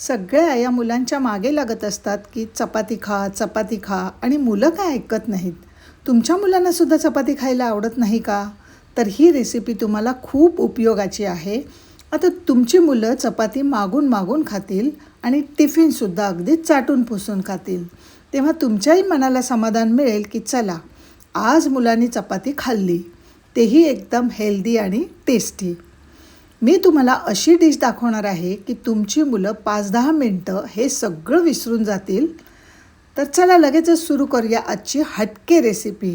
सगळ्या या मुलांच्या मागे लागत असतात की चपाती खा, चपाती खा आणि मुलं काय ऐकत नाहीत. तुमच्या मुलांनासुद्धा चपाती खायला आवडत नाही का? तर ही रेसिपी तुम्हाला खूप उपयोगाची आहे. आता तुमची मुलं चपाती मागून मागून खातील आणि टिफिनसुद्धा अगदी चाटून पुसून खातील. तेव्हा तुमच्याही मनाला समाधान मिळेल की चला, आज मुलांनी चपाती खाल्ली, तेही एकदम हेल्दी आणि टेस्टी. मी तुम्हाला अशी डिश दाखवणार आहे की तुमची मुलं 5-10 मिनटं हे सगळं विसरून जातील. तर चला लगेचच सुरू करूया आजची हटके रेसिपी.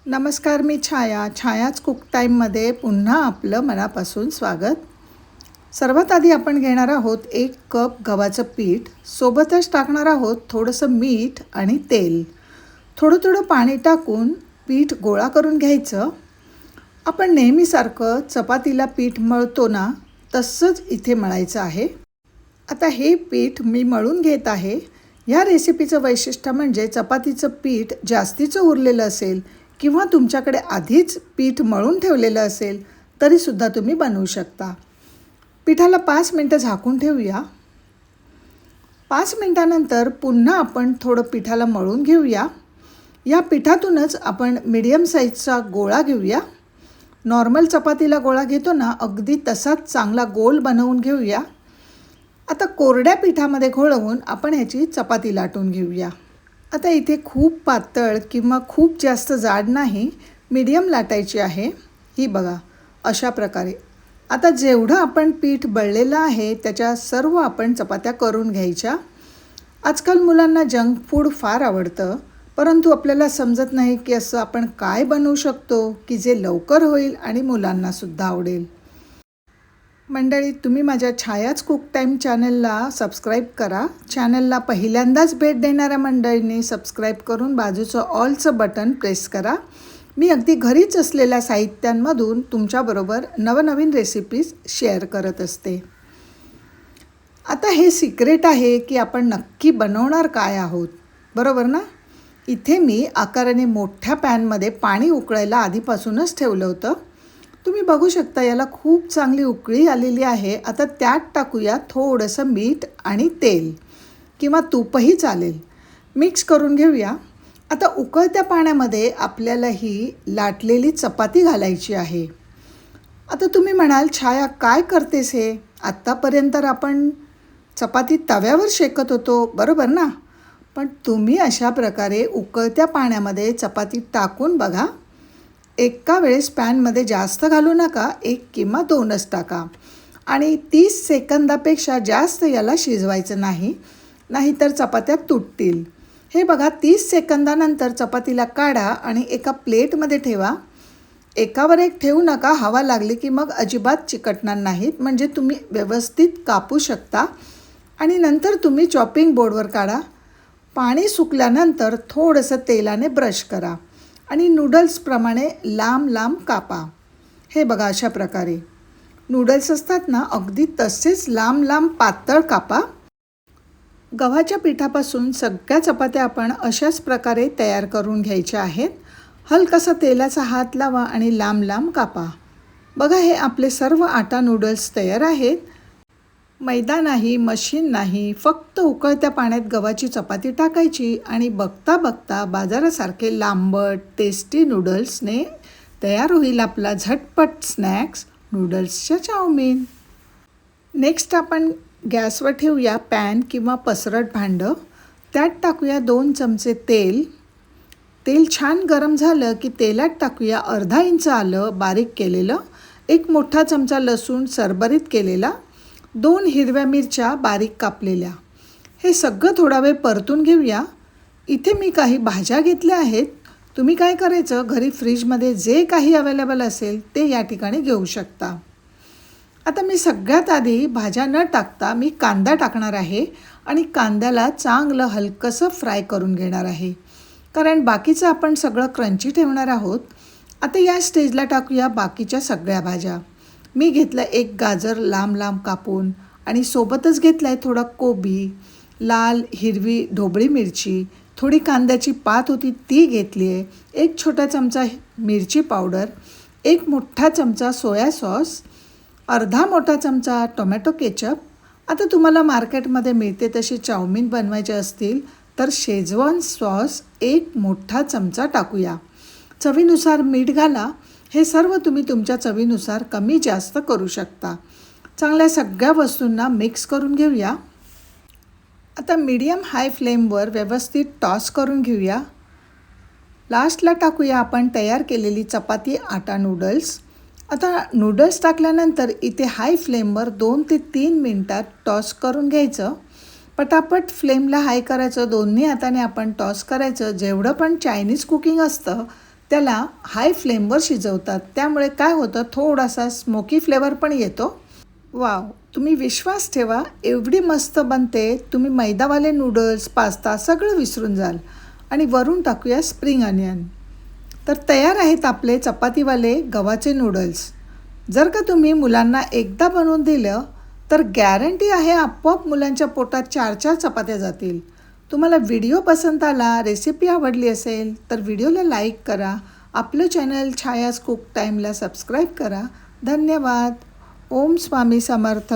नमस्कार, मी छायाच कुक टाईममध्ये पुन्हा आपलं मनापासून स्वागत. सर्वात आधी आपण घेणार आहोत 1 कप गव्हाचं पीठ. सोबतच टाकणार आहोत थोडंसं मीठ आणि तेल. थोडं थोडं पाणी टाकून पीठ गोळा करून घ्यायचं. आपण नेहमीसारखं चपातीला पीठ मळतो ना, तसंच इथे मळायचं आहे. आता हे पीठ मी मळून घेत आहे. ह्या रेसिपीचं वैशिष्ट्य म्हणजे चपातीचं पीठ जास्तीचं उरलेलं असेल किंवा तुमच्याकडे आधीच पीठ मळून ठेवलेलं असेल तरीसुद्धा तुम्ही बनवू शकता. पिठाला 5 मिनटं झाकून ठेवूया. 5 मिनटानंतर पुन्हा आपण थोडं पिठाला मळून घेऊया. या पिठातूनच आपण मीडियम साईजचा गोळा घेऊया. नॉर्मल चपातीला गोळा घेतो ना, अगदी तसाच चांगला गोल बनवून घेऊया. आता कोरड्या पिठामध्ये घोळवून आपण ह्याची चपाती लाटून घेऊया. आता इथे खूप पातळ किंवा खूप जास्त जाड नाही, मीडियम लाटायची आहे. ही बघा, अशा प्रकारे. आता जेवढं आपण पीठ बळलेलं आहे त्याच्या सर्व आपण चपात्या करून घ्यायच्या. आजकाल मुलांना जंक फूड फार आवडतं, परंतु आपल्याला समजत नाही की असं आपण काय बनवू शकतो की जे लवकर होईल आणि मुलांनासुद्धा आवडेल. मंडळी, तुम्ही माझ्या छायाच कुक टाईम चॅनलला सबस्क्राईब करा. चॅनलला पहिल्यांदाच भेट देणाऱ्या मंडळींनी सबस्क्राईब करून बाजूचं ऑलचं बटन प्रेस करा. मी अगदी घरीच असलेल्या साहित्यांमधून तुमच्याबरोबर नवनवीन रेसिपीज शेअर करत असते. आता हे सिक्रेट आहे की आपण नक्की बनवणार काय आहोत, बरोबर ना? इथे मी आकाराने मोठ्या पॅनमध्ये पाणी उकळायला आधीपासूनच ठेवलं होतं. तुम्ही बघू शकता, याला खूप चांगली उकळी आलेली आहे. आता त्यात टाकूया थोडंसं मीठ आणि तेल किंवा तूपही चालेल. मिक्स करून घेऊया. आता उकळत्या पाण्यामध्ये आपल्याला ही लाटलेली चपाती घालायची आहे. आता तुम्ही म्हणाल, छाया काय करतेस हे? आत्तापर्यंत आपण चपाती तव्यावर शेकत होतो, बरोबर ना? पण तुम्ही अशा प्रकारे उकळत्या पाण्यामध्ये चपाती टाकून बघा. एका वेळेस पॅनमध्ये जास्त घालू नका, 1 किंवा 2च टाका. आणि 30 सेकंदापेक्षा जास्त याला शिजवायचं नाही, नाहीतर चपात्या तुटतील. हे बघा, 30 सेकंदानंतर चपातीला काढा आणि एका प्लेटमध्ये ठेवा. एकावर एक ठेवू नका, हवा लागली की मग अजिबात चिकटणार नाहीत. म्हणजे तुम्ही व्यवस्थित कापू शकता. आणि नंतर तुम्ही चॉपिंग बोर्डवर काढा. पाणी सुकल्यानंतर थोडंसं तेलाने ब्रश करा आणि नूडल्सप्रमाणे लांब लांब कापा. हे बघा, अशा प्रकारे नूडल्स असतात ना, अगदी तसेच लांब लांब पातळ कापा. गव्हाच्या पिठापासून सगळ्या चपात्या आपण अशाच प्रकारे तयार करून घ्यायच्या आहेत. हलकासा तेलाचा हात लावा आणि लांब लांब कापा. बघा, हे आपले सर्व आटा नूडल्स तयार आहेत. मैदा नाही, मशीन नाही, फक्त उकळत्या पाण्यात गव्हाची चपाती टाकायची आणि बघता बघता बाजारासारखे लांबट टेस्टी नूडल्सने तयार होईल आपला झटपट स्नॅक्स, नूडल्सच्या चाऊमिन. नेक्स्ट आपण गॅसवर ठेवूया पॅन किंवा पसरट भांडं. त्यात टाकूया 2 चमचे तेल. तेल छान गरम झालं की तेलात टाकूया अर्धा इंच आलं बारीक केलेलं, 1 मोठा चमचा लसूण सरबरीत केलेला, 2 हिरव्या मिरच्या बारीक कापलेल्या. हे सगळं थोडा वेळ परतून घेऊया. इथे मी काही भाज्या घेतल्या आहेत. तुम्ही काय करायचं, घरी फ्रीजमध्ये जे काही अवेलेबल असेल ते या ठिकाणी घेऊ शकता. आता मी सगळ्यात आधी भाज्या न टाकता मी कांदा टाकणार आहे आणि कांद्याला चांगलं हलकंसं फ्राय करून घेणार आहे, कारण बाकीचं आपण सगळं क्रंची ठेवणार आहोत. आता या स्टेजला टाकूया बाकीच्या सगळ्या भाज्या. मी घेतलं 1 गाजर लांब लांब कापून आणि सोबतच घेतला आहे थोडा कोबी, लाल हिरवी ढोबळी मिरची, थोडी कांद्याची पात होती ती घेतली आहे, 1 छोटा चमचा मिरची पावडर, 1 मोठा चमचा सोया सॉस, अर्धा मोठा चमचा टोमॅटो केचप आता तुम्हाला मार्केटमध्ये मिळते तशी चाऊमिन बनवायचे असतील तर शेजवान सॉस 1 मोठा चमचा टाकूया. चवीनुसार मीठ घाला. हे सर्व तुम्ही तुमच्या चवीनुसार कमी जास्त करू शकता. चांगल्या सगळ्या वस्तूंना मिक्स करून घेऊया. आता मीडियम हाय फ्लेमवर व्यवस्थित टॉस करून घेऊया. लास्टला टाकूया आपण तयार केलेली चपाती आटा नूडल्स. आता नूडल्स टाकल्यानंतर इथे हाय फ्लेमवर 2 ते 3 मिनटात टॉस करून घ्यायचं. पटापट फ्लेमला हाय करायचं. दोन्ही हाताने आपण टॉस करायचं. जेवढं पण चायनीज कुकिंग असतं त्याला हाय फ्लेमवर शिजवतात. त्यामुळे काय होतं, थोडासा स्मोकी फ्लेवर पण येतो. वाव, तुम्ही विश्वास ठेवा, एवढी मस्त बनते. तुम्ही मैदावाले नूडल्स, पास्ता सगळं विसरून जाल. आणि वरून टाकूया स्प्रिंग अनियन. तर तयार आहेत आपले चपातीवाले गव्हाचे नूडल्स. जर का तुम्ही मुलांना एकदा बनवून दिलं तर गॅरंटी आहे आपोआप मुलांच्या पोटात 4-4 चपात्या जातील. तुम्हाला व्हिडिओ पसंत आला, रेसिपी आवडली असेल तर व्हिडिओला लाईक करा. आपलं चॅनल छायाज कुक टाईमला सबस्क्राईब करा. धन्यवाद. ओम स्वामी समर्थ.